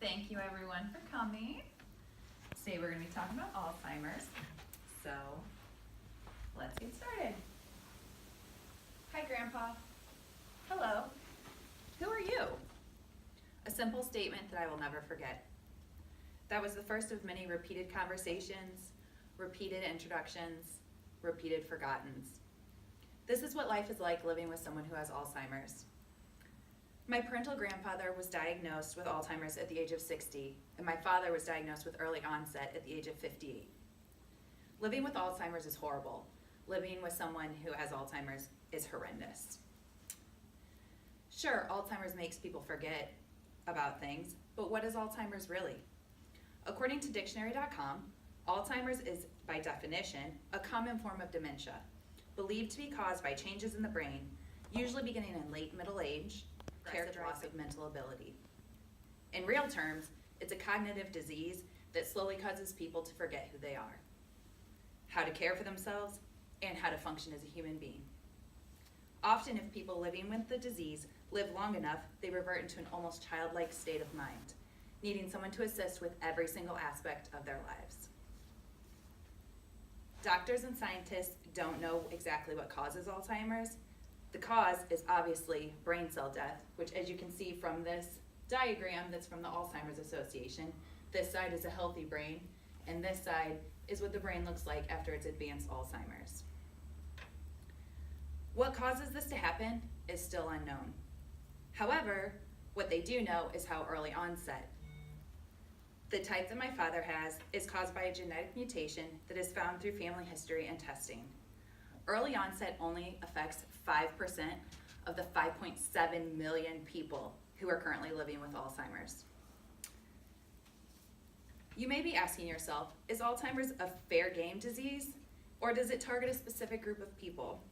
Thank you everyone for coming. Today we're going to be talking about Alzheimer's. So let's get started. Hi Grandpa. Hello. Who are you? A simple statement that I will never forget. That was the first of many repeated conversations, repeated introductions, repeated forgottens. This is what life is like living with someone who has Alzheimer's. My parental grandfather was diagnosed with Alzheimer's at the age of 60, and my father was diagnosed with early onset at the age of 58. Living with Alzheimer's is horrible. Living with someone who has Alzheimer's is horrendous. Sure, Alzheimer's makes people forget about things, but what is Alzheimer's really? According to dictionary.com, Alzheimer's is, by definition, a common form of dementia, believed to be caused by changes in the brain, usually beginning in late middle age, characterized of mental ability. In real terms, it's a cognitive disease that slowly causes people to forget who they are, how to care for themselves, and how to function as a human being. Often, if people living with the disease live long enough, they revert into an almost childlike state of mind, needing someone to assist with every single aspect of their lives. Doctors and scientists don't know exactly what causes Alzheimer's. The cause is obviously brain cell death, which, as you can see from this diagram that's from the Alzheimer's Association, this side is a healthy brain, and this side is what the brain looks like after it's advanced Alzheimer's. What causes this to happen is still unknown. However, what they do know is how early onset. The type that my father has is caused by a genetic mutation that is found through family history and testing. Early onset only affects 5% of the 5.7 million people who are currently living with Alzheimer's. You may be asking yourself, is Alzheimer's a fair game disease, or does it target a specific group of people?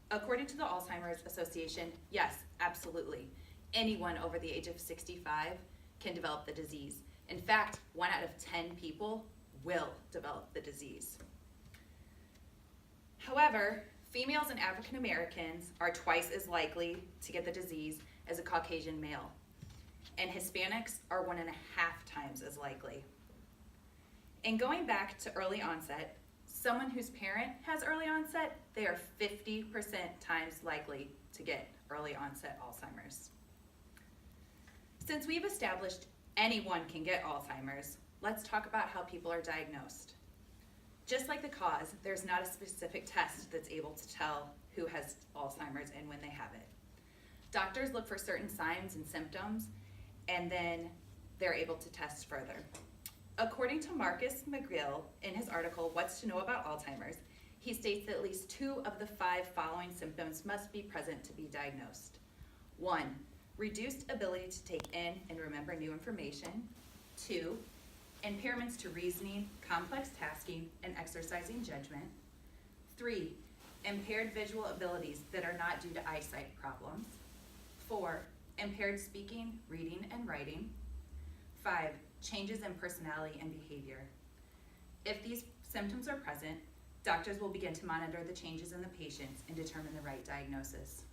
According to the Alzheimer's Association, yes, absolutely. Anyone over the age of 65 can develop the disease. In fact, 1 out of 10 people will develop the disease. However, females and African Americans are twice as likely to get the disease as a Caucasian male, and Hispanics are 1.5 times as likely. And going back to early onset, someone whose parent has early onset, they are 50% times likely to get early onset Alzheimer's. Since we've established anyone can get Alzheimer's, let's talk about how people are diagnosed. Just like the cause, there's not a specific test that's able to tell who has Alzheimer's and when they have it. Doctors look for certain signs and symptoms, and then they're able to test further. According to Marcus McGill in his article, What's to Know About Alzheimer's, he states that at least 2 of the 5 following symptoms must be present to be diagnosed. 1, reduced ability to take in and remember new information. 2, impairments to reasoning, complex tasking, and exercising judgment. 3, impaired visual abilities that are not due to eyesight problems. 4, impaired speaking, reading, and writing. 5, changes in personality and behavior. If these symptoms are present, doctors will begin to monitor the changes in the patients and determine the right diagnosis.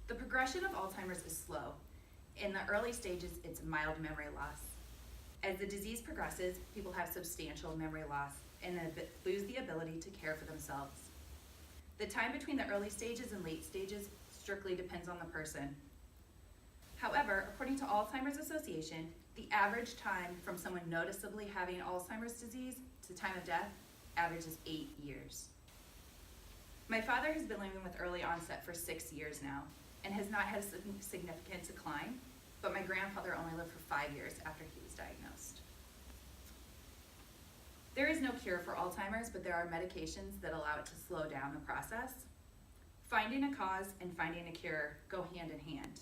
The progression of Alzheimer's is slow. In the early stages, it's mild memory loss. As the disease progresses, people have substantial memory loss and lose the ability to care for themselves. The time between the early stages and late stages strictly depends on the person. However, according to Alzheimer's Association, the average time from someone noticeably having Alzheimer's disease to time of death averages 8 years. My father has been living with early onset for 6 years now and has not had a significant decline, but my grandfather only lived for 5 years after he was diagnosed. There is no cure for Alzheimer's, but there are medications that allow it to slow down the process. Finding a cause and finding a cure go hand in hand.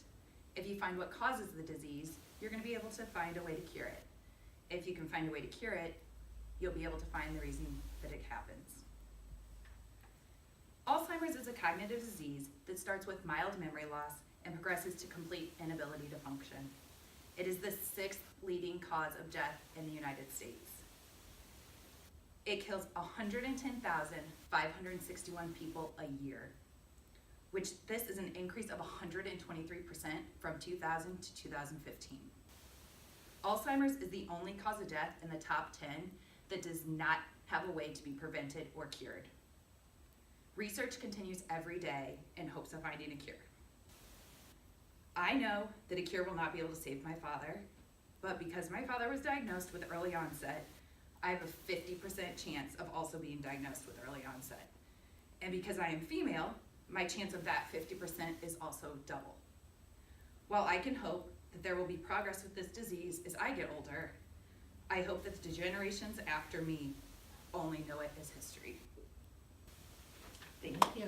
If you find what causes the disease, you're going to be able to find a way to cure it. If you can find a way to cure it, you'll be able to find the reason that it happens. Alzheimer's is a cognitive disease that starts with mild memory loss and progresses to complete inability to function. It is the 6th leading cause of death in the United States. It kills 110,561 people a year, which this is an increase of 123% from 2000 to 2015. Alzheimer's is the only cause of death in the top 10 that does not have a way to be prevented or cured. Research continues every day in hopes of finding a cure. I know that a cure will not be able to save my father, but because my father was diagnosed with early onset, I have a 50% chance of also being diagnosed with early onset. And because I am female, my chance of that 50% is also double. While I can hope that there will be progress with this disease as I get older, I hope that the generations after me only know it as history. Thank you.